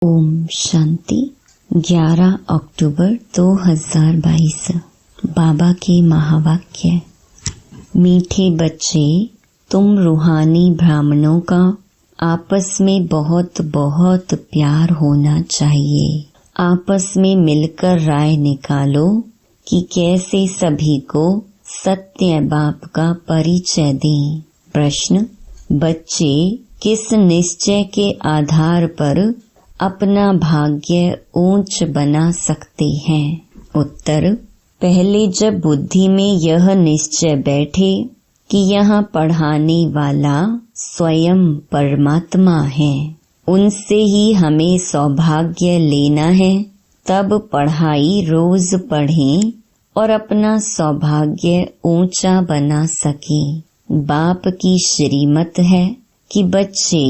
ओम शांति। 11 अक्टूबर 2022। बाबा के महावाक्य। मीठे बच्चे, तुम रूहानी ब्राह्मणों का आपस में बहुत बहुत प्यार होना चाहिए। आपस में मिलकर राय निकालो कि कैसे सभी को सत्य बाप का परिचय दें। प्रश्न: बच्चे किस निश्चय के आधार पर अपना भाग्य ऊंच बना सकते हैं? उत्तर: पहले जब बुद्धि में यह निश्चय बैठे कि यहाँ पढ़ाने वाला स्वयं परमात्मा है, उनसे ही हमें सौभाग्य लेना है, तब पढ़ाई रोज पढ़ें और अपना सौभाग्य ऊंचा बना सकें। बाप की श्रीमत है कि बच्चे,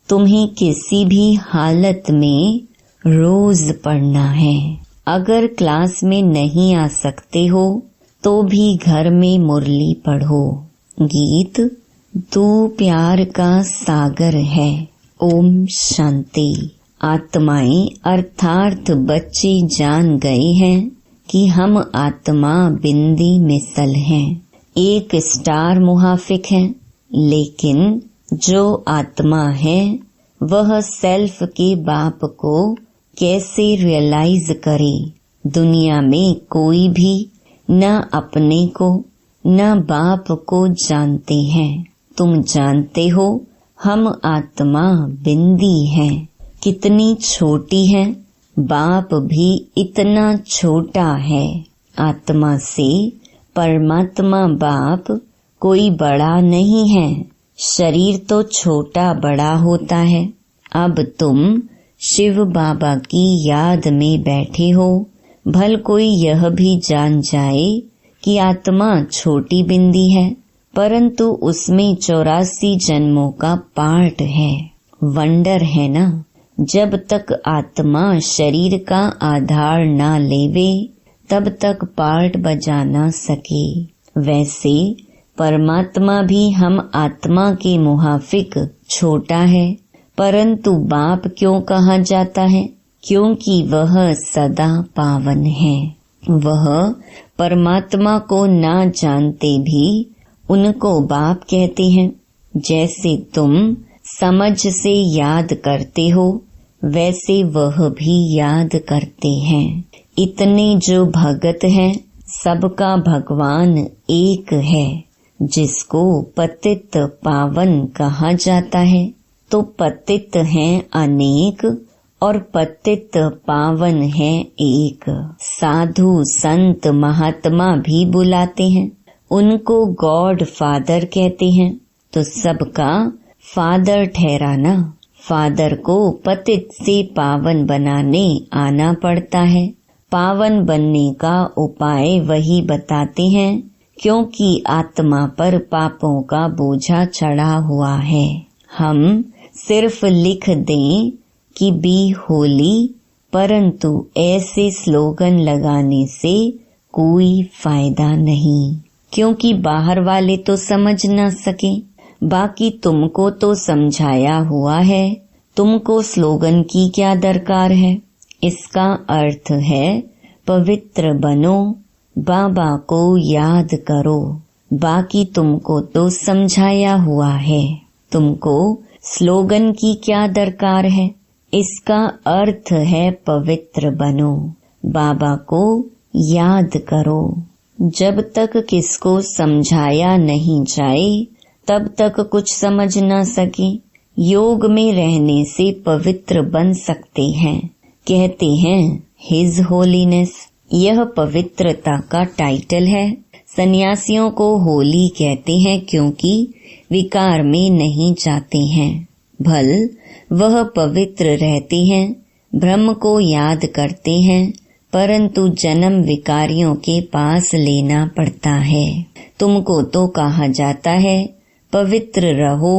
तुम्हें किसी भी हालत में रोज पढ़ना है। अगर क्लास में नहीं आ सकते हो तो भी घर में मुरली पढ़ो। गीत: तू प्यार का सागर है। ओम शांति। आत्माएं अर्थात बच्चे जान गए हैं कि हम आत्मा बिंदी मिसल हैं। एक स्टार मुहाफिक है, लेकिन जो आत्मा है वह सेल्फ के बाप को कैसे रियलाइज करे? दुनिया में कोई भी न अपने को न बाप को जानते हैं। तुम जानते हो हम आत्मा बिंदी हैं। कितनी छोटी है, बाप भी इतना छोटा है। आत्मा से परमात्मा बाप कोई बड़ा नहीं है। शरीर तो छोटा बड़ा होता है। अब तुम शिव बाबा की याद में बैठे हो। भल कोई यह भी जान जाए कि आत्मा छोटी बिंदी है, परंतु उसमें 84 जन्मों का पार्ट है। वंडर है ना? जब तक आत्मा शरीर का आधार ना लेवे तब तक पार्ट बजा ना सके। वैसे परमात्मा भी हम आत्मा के मुहाफिक छोटा है, परंतु बाप क्यों कहा जाता है? क्योंकि वह सदा पावन है। वह परमात्मा को ना जानते भी उनको बाप कहते हैं। जैसे तुम समझ से याद करते हो, वैसे वह भी याद करते हैं। इतने जो भगत हैं, सबका भगवान एक है। जिसको पतित पावन कहा जाता है, तो पतित हैं अनेक और पतित पावन है एक। साधु संत महात्मा भी बुलाते हैं, उनको गॉड फादर कहते हैं। तो सबका फादर ठहराना। फादर को पतित से पावन बनाने आना पड़ता है। पावन बनने का उपाय वही बताते हैं, क्योंकि आत्मा पर पापों का बोझा चढ़ा हुआ है। हम सिर्फ लिख दें कि बी होली, परंतु ऐसे स्लोगन लगाने से कोई फायदा नहीं, क्योंकि बाहर वाले तो समझ ना सके। बाकी तुमको तो समझाया हुआ है, तुमको स्लोगन की क्या दरकार है? इसका अर्थ है पवित्र बनो, बाबा को याद करो। बाकी तुमको तो समझाया हुआ है, तुमको स्लोगन की क्या दरकार है? इसका अर्थ है पवित्र बनो, बाबा को याद करो। जब तक किसको समझाया नहीं जाए तब तक कुछ समझ ना सके। योग में रहने से पवित्र बन सकते हैं। कहते हैं हिज होलीनेस। यह पवित्रता का टाइटल है। सन्यासियों को होली कहते हैं क्योंकि विकार में नहीं जाते हैं। भल वह पवित्र रहते हैं, ब्रह्म को याद करते हैं, परंतु जन्म विकारियों के पास लेना पड़ता है। तुमको तो कहा जाता है पवित्र रहो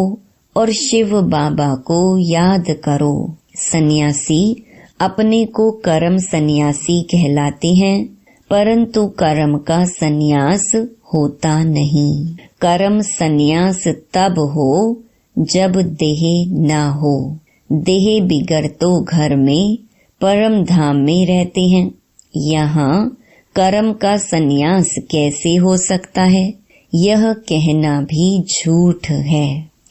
और शिव बाबा को याद करो। सन्यासी अपने को कर्म सन्यासी कहलाते हैं, परंतु कर्म का सन्यास होता नहीं। कर्म सन्यास तब हो जब देह न हो। देह बिगड़ तो घर में परम धाम में रहते हैं। यहाँ कर्म का संन्यास कैसे हो सकता है? यह कहना भी झूठ है।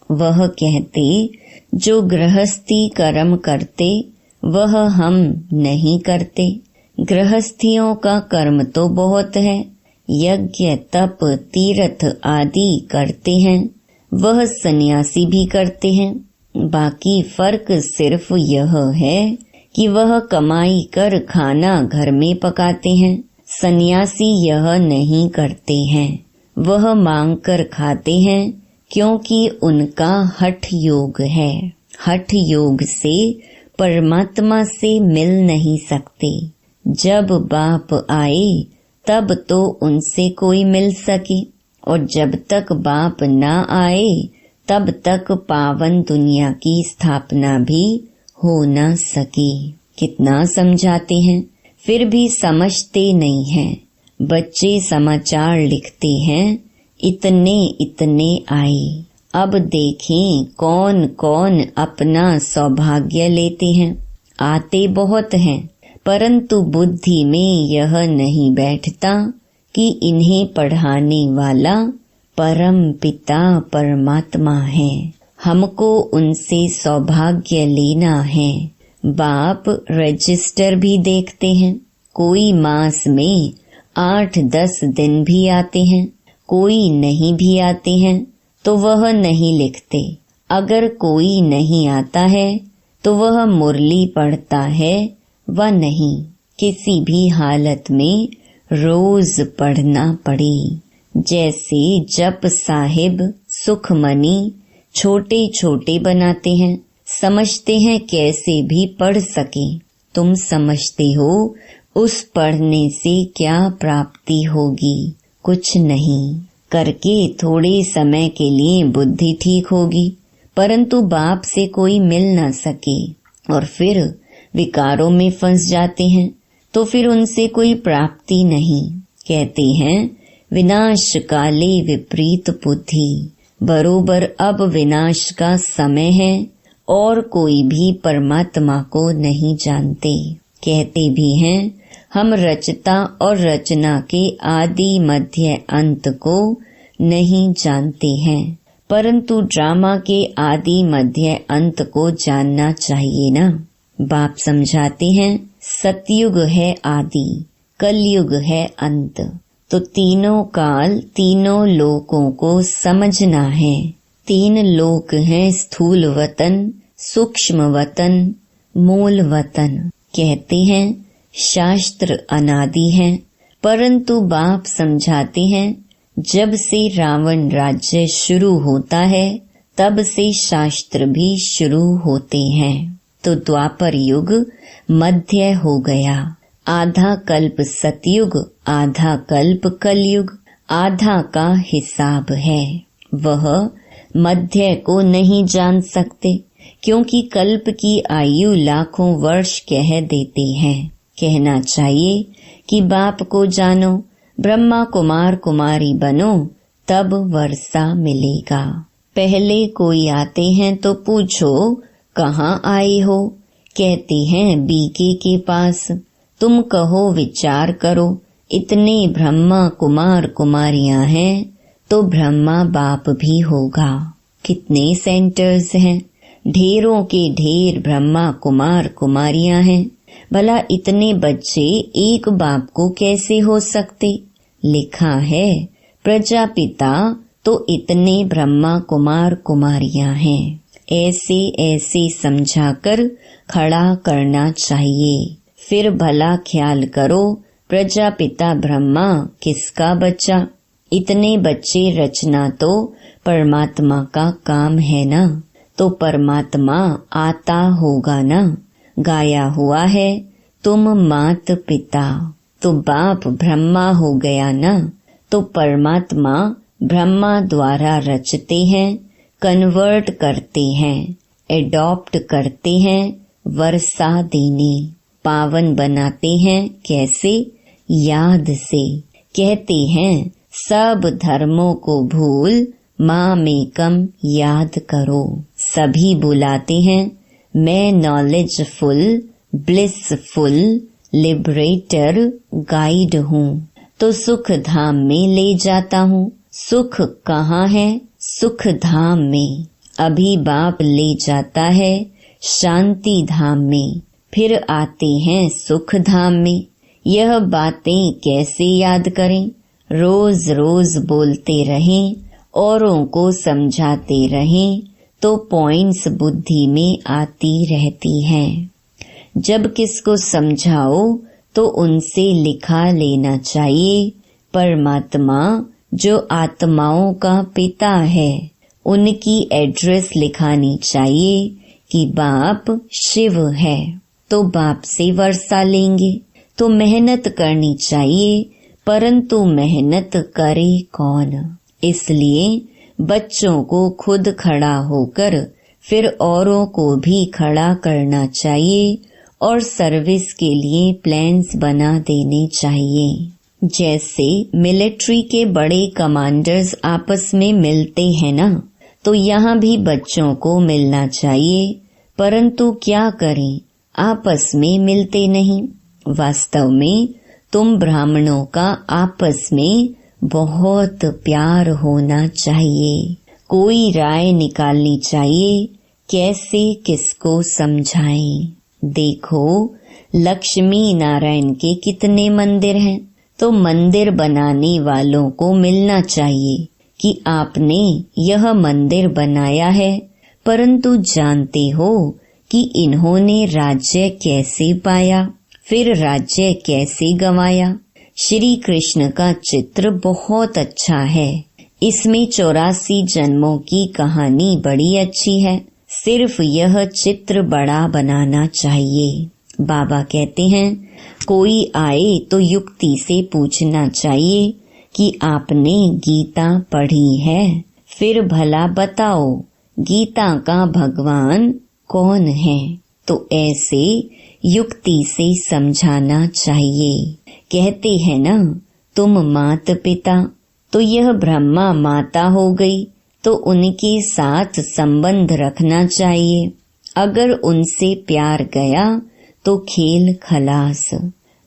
वह कहते जो गृहस्थी कर्म करते वह हम नहीं करते। गृहस्थियों का कर्म तो बहुत है, यज्ञ तप तीर्थ आदि करते हैं, वह सन्यासी भी करते हैं। बाकी फर्क सिर्फ यह है कि वह कमाई कर खाना घर में पकाते हैं, सन्यासी यह नहीं करते हैं। वह मांग कर खाते हैं क्योंकि उनका हठ योग है। हठ योग से परमात्मा से मिल नहीं सकते। जब बाप आए तब तो उनसे कोई मिल सके, और जब तक बाप ना आए तब तक पावन दुनिया की स्थापना भी हो न सके। कितना समझाते हैं फिर भी समझते नहीं हैं। बच्चे समाचार लिखते हैं, इतने इतने आए। अब देखें कौन कौन अपना सौभाग्य लेते हैं। आते बहुत हैं, परंतु बुद्धि में यह नहीं बैठता कि इन्हें पढ़ाने वाला परम पिता परमात्मा है। हमको उनसे सौभाग्य लेना है। बाप रजिस्टर भी देखते हैं। कोई मास में 8-10 दिन भी आते हैं, कोई नहीं भी आते हैं तो वह नहीं लिखते। अगर कोई नहीं आता है तो वह मुरली पढ़ता है व नहीं। किसी भी हालत में रोज पढ़ना पड़े। जैसे जप साहिब सुखमनी छोटे छोटे बनाते हैं, समझते हैं कैसे भी पढ़ सके। तुम समझते हो उस पढ़ने से क्या प्राप्ति होगी? कुछ नहीं। करके थोड़े समय के लिए बुद्धि ठीक होगी, परंतु बाप से कोई मिल न सके और फिर विकारों में फंस जाते हैं, तो फिर उनसे कोई प्राप्ति नहीं। कहते हैं विनाश काले विपरीत बुद्धि। बरोबर अब विनाश का समय है और कोई भी परमात्मा को नहीं जानते। कहते भी हैं हम रचता और रचना के आदि मध्य अंत को नहीं जानते हैं, परंतु ड्रामा के आदि मध्य अंत को जानना चाहिए ना। बाप समझाते हैं सतयुग है आदि, कलयुग है अंत। तो तीनों काल तीनों लोकों को समझना है। 3 लोक हैं, स्थूल वतन, सूक्ष्म वतन, मूल वतन। कहते हैं शास्त्र अनादि है, परंतु बाप समझाते हैं जब से रावण राज्य शुरू होता है तब से शास्त्र भी शुरू होते हैं। तो द्वापर युग मध्य हो गया। आधा कल्प सतयुग, आधा कल्प कलयुग, आधा का हिसाब है। वह मध्य को नहीं जान सकते क्योंकि कल्प की आयु लाखों वर्ष कह देते हैं। कहना चाहिए कि बाप को जानो, ब्रह्मा कुमार कुमारी बनो, तब वर्षा मिलेगा। पहले कोई आते हैं तो पूछो कहाँ आए हो? कहते हैं बीके के पास। तुम कहो विचार करो, इतने ब्रह्मा कुमार कुमारियां हैं तो ब्रह्मा बाप भी होगा। कितने सेंटर्स हैं, ढेरों के ढेर ब्रह्मा कुमार कुमारियां हैं। भला इतने बच्चे एक बाप को कैसे हो सकते? लिखा है प्रजापिता तो इतने ब्रह्मा कुमार कुमारियां हैं। ऐसे ऐसे समझाकर खड़ा करना चाहिए। फिर भला ख्याल करो प्रजापिता ब्रह्मा किसका बच्चा? इतने बच्चे रचना तो परमात्मा का काम है ना, तो परमात्मा आता होगा ना। गाया हुआ है तुम मात पिता, तो बाप ब्रह्मा हो गया ना। तो परमात्मा ब्रह्मा द्वारा रचते हैं, कन्वर्ट करते हैं, एडॉप्ट करते हैं, वर्षा देने, पावन बनाते हैं। कैसे? याद से। कहते हैं सब धर्मों को भूल मामेकम याद करो। सभी बुलाते हैं, मैं नॉलेजफुल, ब्लिसफुल, लिबरेटर, गाइड हूँ, तो सुख धाम में ले जाता हूँ। सुख कहाँ है? सुख धाम में। अभी बाप ले जाता है शांति धाम में, फिर आते हैं सुख धाम में। यह बातें कैसे याद करें? रोज रोज बोलते रहें, औरों को समझाते रहें, तो पॉइंट्स बुद्धि में आती रहती हैं। जब किसको समझाओ तो उनसे लिखा लेना चाहिए। परमात्मा जो आत्माओं का पिता है, उनकी एड्रेस लिखानी चाहिए कि बाप शिव है, तो बाप से वर्षा लेंगे। तो मेहनत करनी चाहिए, परंतु मेहनत करे कौन? इसलिए बच्चों को खुद खड़ा होकर फिर औरों को भी खड़ा करना चाहिए और सर्विस के लिए प्लान्स बना देने चाहिए। जैसे मिलिट्री के बड़े कमांडर्स आपस में मिलते हैं ना, तो यहाँ भी बच्चों को मिलना चाहिए, परंतु क्या करें, आपस में मिलते नहीं। वास्तव में तुम ब्राह्मणों का आपस में बहुत प्यार होना चाहिए। कोई राय निकालनी चाहिए, कैसे किसको समझाएं। देखो लक्ष्मी नारायण के कितने मंदिर हैं, तो मंदिर बनाने वालों को मिलना चाहिए कि आपने यह मंदिर बनाया है, परंतु जानते हो कि इन्होंने राज्य कैसे पाया, फिर राज्य कैसे गंवाया। श्री कृष्ण का चित्र बहुत अच्छा है, इसमें 84 जन्मों की कहानी बड़ी अच्छी है। सिर्फ यह चित्र बड़ा बनाना चाहिए। बाबा कहते हैं कोई आए तो युक्ति से पूछना चाहिए कि आपने गीता पढ़ी है, फिर भला बताओ गीता का भगवान कौन है। तो ऐसे युक्ति से समझाना चाहिए। कहते हैं ना तुम मात पिता, तो यह ब्रह्मा माता हो गई, तो उनके साथ संबंध रखना चाहिए। अगर उनसे प्यार गया तो खेल खलास।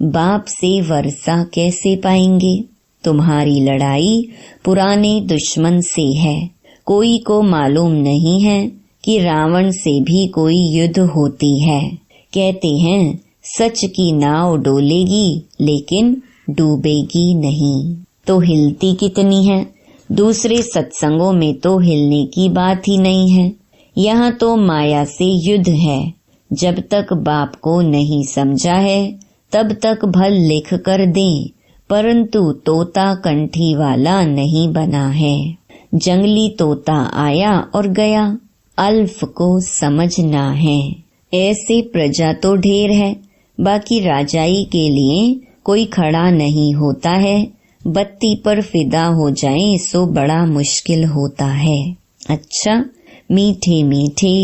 बाप से वर्षा कैसे पाएंगे? तुम्हारी लड़ाई पुराने दुश्मन से है। कोई को मालूम नहीं है कि रावण से भी कोई युद्ध होती है। कहते हैं सच की नाव डोलेगी लेकिन डूबेगी नहीं, तो हिलती कितनी है। दूसरे सत्संगों में तो हिलने की बात ही नहीं है। यहाँ तो माया से युद्ध है। जब तक बाप को नहीं समझा है तब तक भल लिख कर दें, परंतु तोता कंठी वाला नहीं बना है। जंगली तोता आया और गया, अल्फ को समझना है। ऐसे प्रजा तो ढेर है, बाकी राजाई के लिए कोई खड़ा नहीं होता है। बत्ती पर फिदा हो जाए सो बड़ा मुश्किल होता है। अच्छा, मीठे मीठे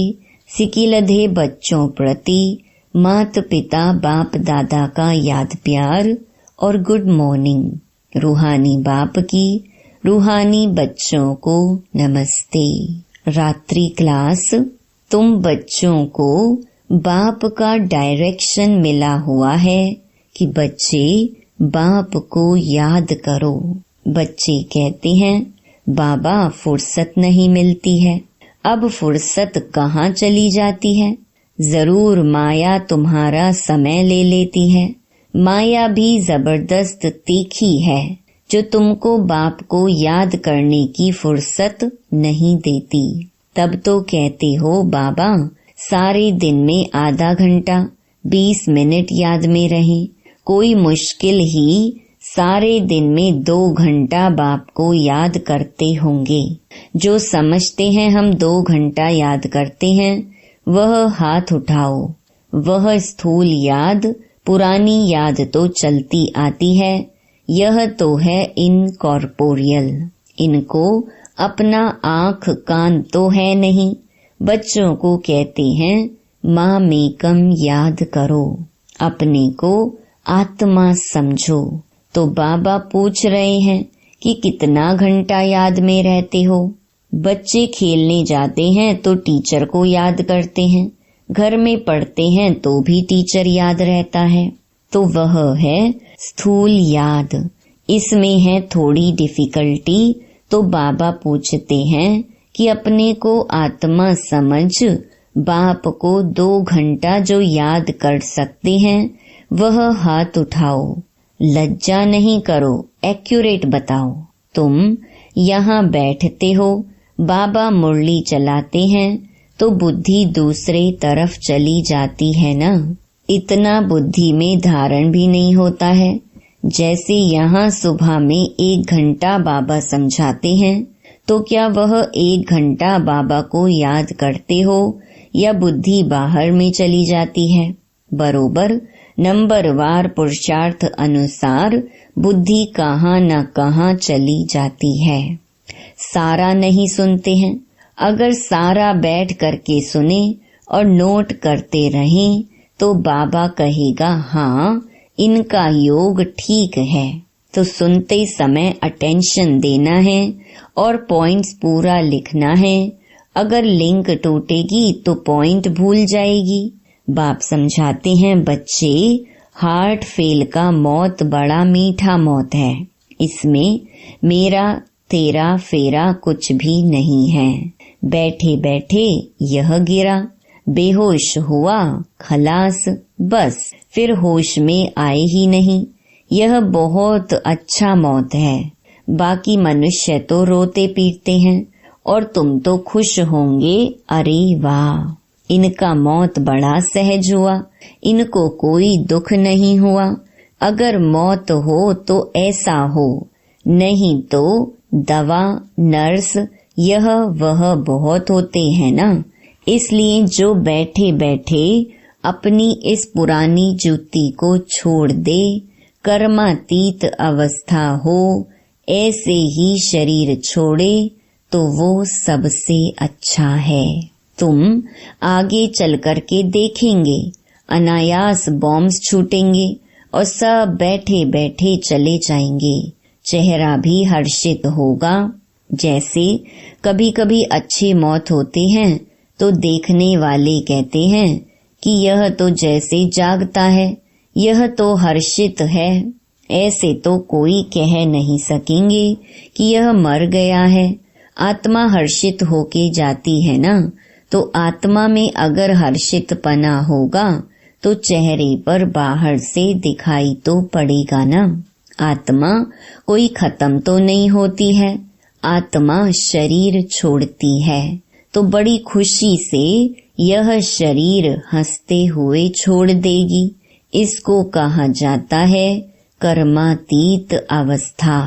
सिकिलधे बच्चों प्रति मात पिता बाप दादा का याद प्यार और गुड मॉर्निंग। रूहानी बाप की रूहानी बच्चों को नमस्ते। रात्रि क्लास। तुम बच्चों को बाप का डायरेक्शन मिला हुआ है कि बच्चे बाप को याद करो। बच्चे कहते हैं बाबा फुर्सत नहीं मिलती है। अब फुर्सत कहाँ चली जाती है? जरूर माया तुम्हारा समय ले लेती है। माया भी जबरदस्त तीखी है जो तुमको बाप को याद करने की फुर्सत नहीं देती। तब तो कहते हो बाबा सारे दिन में आधा घंटा 20 मिनट याद में रहें। कोई मुश्किल ही सारे दिन में 2 घंटा बाप को याद करते होंगे। जो समझते हैं हम 2 घंटा याद करते हैं वह हाथ उठाओ। वह स्थूल याद, पुरानी याद तो चलती आती है। यह तो है इनकॉर्पोरियल। इनको अपना आँख कान तो है नहीं। बच्चों को कहते हैं माँ मेकम याद करो, अपने को आत्मा समझो। तो बाबा पूछ रहे हैं कि कितना घंटा याद में रहते हो। बच्चे खेलने जाते हैं तो टीचर को याद करते हैं। घर में पढ़ते हैं तो भी टीचर याद रहता है, तो वह है स्थूल याद। इसमें है थोड़ी डिफिकल्टी, तो बाबा पूछते हैं कि अपने को आत्मा समझ बाप को 2 घंटा जो याद कर सकते हैं वह हाथ उठाओ। लज्जा नहीं करो, एक्यूरेट बताओ। तुम यहाँ बैठते हो, बाबा मुरली चलाते हैं तो बुद्धि दूसरे तरफ चली जाती है ना। इतना बुद्धि में धारण भी नहीं होता है। जैसे यहाँ सुबह में 1 घंटा बाबा समझाते हैं, तो क्या वह 1 घंटा बाबा को याद करते हो या बुद्धि बाहर में चली जाती है? बरोबर नंबरवार पुरुषार्थ अनुसार बुद्धि कहाँ न कहाँ चली जाती है। सारा नहीं सुनते हैं। अगर सारा बैठ करके सुने और नोट करते रहें तो बाबा कहेगा हाँ इनका योग ठीक है। तो सुनते समय अटेंशन देना है और पॉइंट्स पूरा लिखना है। अगर लिंक टूटेगी तो पॉइंट भूल जाएगी। बाप समझाते हैं बच्चे, हार्ट फेल का मौत बड़ा मीठा मौत है। इसमें मेरा तेरा फेरा कुछ भी नहीं है। बैठे बैठे यह गिरा, बेहोश हुआ, खलास, बस फिर होश में आए ही नहीं। यह बहुत अच्छा मौत है। बाकी मनुष्य तो रोते पीटते हैं और तुम तो खुश होंगे, अरे वाह इनका मौत बड़ा सहज हुआ, इनको कोई दुख नहीं हुआ। अगर मौत हो तो ऐसा हो, नहीं तो दवा नर्स यह वह बहुत होते हैं ना। इसलिए जो बैठे बैठे अपनी इस पुरानी जूती को छोड़ दे, कर्मातीत अवस्था हो, ऐसे ही शरीर छोड़े तो वो सबसे अच्छा है। तुम आगे चल करके देखेंगे अनायास बॉम्ब्स छूटेंगे और सब बैठे बैठे चले जाएंगे। चेहरा भी हर्षित होगा। जैसे कभी कभी अच्छी मौत होती है तो देखने वाले कहते हैं कि यह तो जैसे जागता है, यह तो हर्षित है। ऐसे तो कोई कह नहीं सकेंगे कि यह मर गया है। आत्मा हर्षित होके जाती है ना, तो आत्मा में अगर हर्षितपना होगा तो चेहरे पर बाहर से दिखाई तो पड़ेगा ना। आत्मा कोई खत्म तो नहीं होती है। आत्मा शरीर छोड़ती है तो बड़ी खुशी से यह शरीर हंसते हुए छोड़ देगी। इसको कहा जाता है कर्मातीत अवस्था।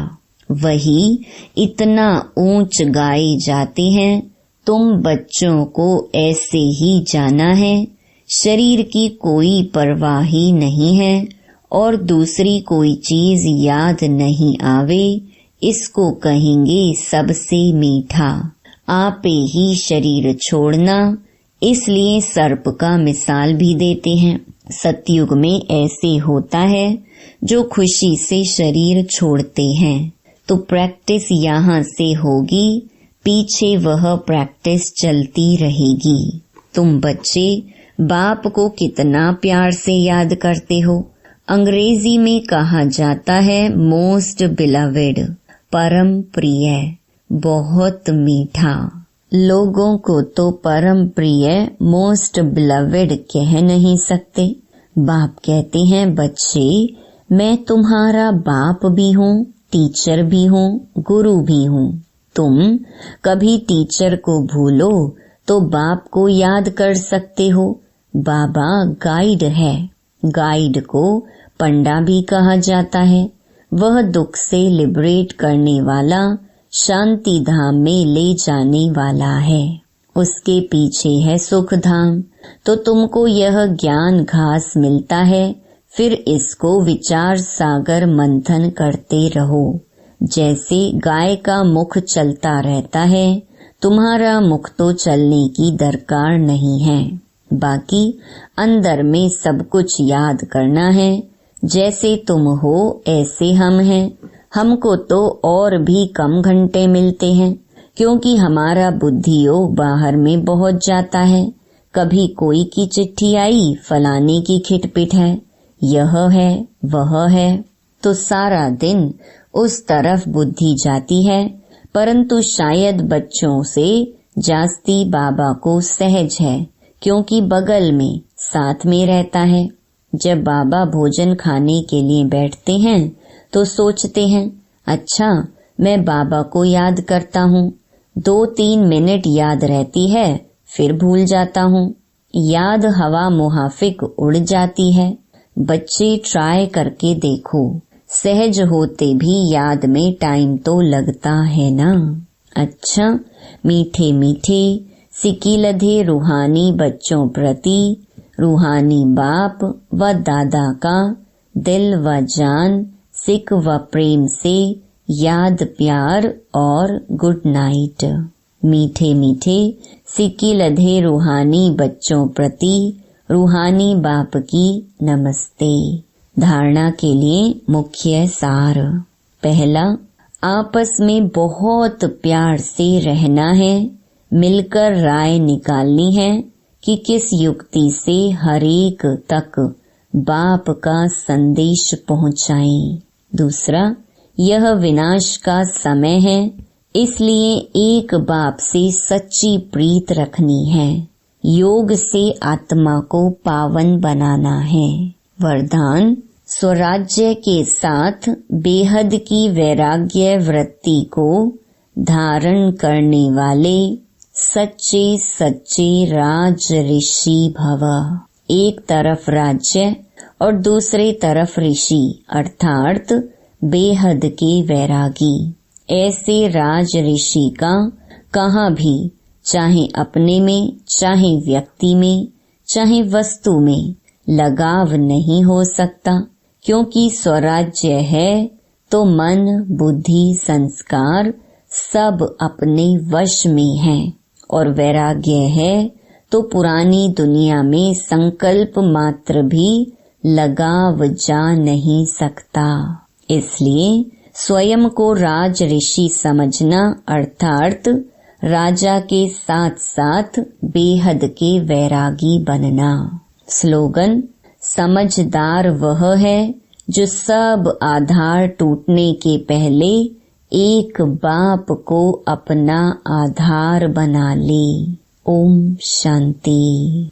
वही इतना ऊंच गाए जाते हैं। तुम बच्चों को ऐसे ही जाना है। शरीर की कोई परवाह ही नहीं है और दूसरी कोई चीज याद नहीं आवे, इसको कहेंगे सबसे मीठा। आपे ही शरीर छोड़ना। इसलिए सर्प का मिसाल भी देते हैं। सतयुग में ऐसे होता है जो खुशी से शरीर छोड़ते हैं। तो प्रैक्टिस यहाँ से होगी, पीछे वह प्रैक्टिस चलती रहेगी। तुम बच्चे बाप को कितना प्यार से याद करते हो। अंग्रेजी में कहा जाता है मोस्ट बिलवेड, परम प्रिय, बहुत मीठा। लोगों को तो परम प्रिय मोस्ट बिलवेड कह नहीं सकते। बाप कहते हैं बच्चे मैं तुम्हारा बाप भी हूँ, टीचर भी हूँ, गुरु भी हूँ। तुम कभी टीचर को भूलो तो बाप को याद कर सकते हो। बाबा गाइड है। गाइड को पंडा भी कहा जाता है। वह दुख से लिबरेट करने वाला, शांति धाम में ले जाने वाला है। उसके पीछे है सुख धाम। तो तुमको यह ज्ञान घास मिलता है, फिर इसको विचार सागर मंथन करते रहो। जैसे गाय का मुख चलता रहता है, तुम्हारा मुख तो चलने की दरकार नहीं है। बाकी अंदर में सब कुछ याद करना है। जैसे तुम हो ऐसे हम हैं। हमको तो और भी कम घंटे मिलते हैं, क्योंकि हमारा बुद्धि योग बाहर में बहुत जाता है। कभी कोई की चिट्ठी आई, फलाने की खिटपिट है, यह है वह है, तो सारा दिन उस तरफ बुद्धि जाती है। परंतु शायद बच्चों से जास्ती बाबा को सहज है, क्योंकि बगल में साथ में रहता है। जब बाबा भोजन खाने के लिए बैठते हैं तो सोचते हैं, अच्छा मैं बाबा को याद करता हूँ। 2-3 मिनट याद रहती है, फिर भूल जाता हूँ। याद हवा मुहाफिक उड़ जाती है। बच्चे ट्राई करके देखो, सहज होते भी याद में टाइम तो लगता है ना। अच्छा, मीठे मीठे सिकीलधे रूहानी बच्चों प्रति रूहानी बाप व दादा का दिल व जान, सिक व प्रेम से याद प्यार और गुड नाइट। मीठे मीठे सिकीलधे रूहानी बच्चों प्रति रूहानी बाप की नमस्ते। धारणा के लिए मुख्य सार। पहला, आपस में बहुत प्यार से रहना है। मिलकर राय निकालनी है कि किस युक्ति से हरेक तक बाप का संदेश पहुंचाएं। दूसरा, यह विनाश का समय है, इसलिए एक बाप से सच्ची प्रीत रखनी है। योग से आत्मा को पावन बनाना है। वरदान, स्वराज्य के साथ बेहद की वैराग्य वृत्ति को धारण करने वाले सच्चे सच्चे राज ऋषि भव। एक तरफ राज्य और दूसरे तरफ ऋषि अर्थात बेहद के वैरागी। ऐसे राज ऋषि का कहाँ भी, चाहे अपने में, चाहे व्यक्ति में, चाहे वस्तु में लगाव नहीं हो सकता, क्योंकि स्वराज्य है तो मन बुद्धि संस्कार सब अपने वश में है, और वैराग्य है तो पुरानी दुनिया में संकल्प मात्र भी लगाव जा नहीं सकता। इसलिए स्वयं को राज ऋषि समझना अर्थात राजा के साथ साथ बेहद के वैरागी बनना। स्लोगन, समझदार वह है जो सब आधार टूटने के पहले एक बाप को अपना आधार बना ले। ओम शांति।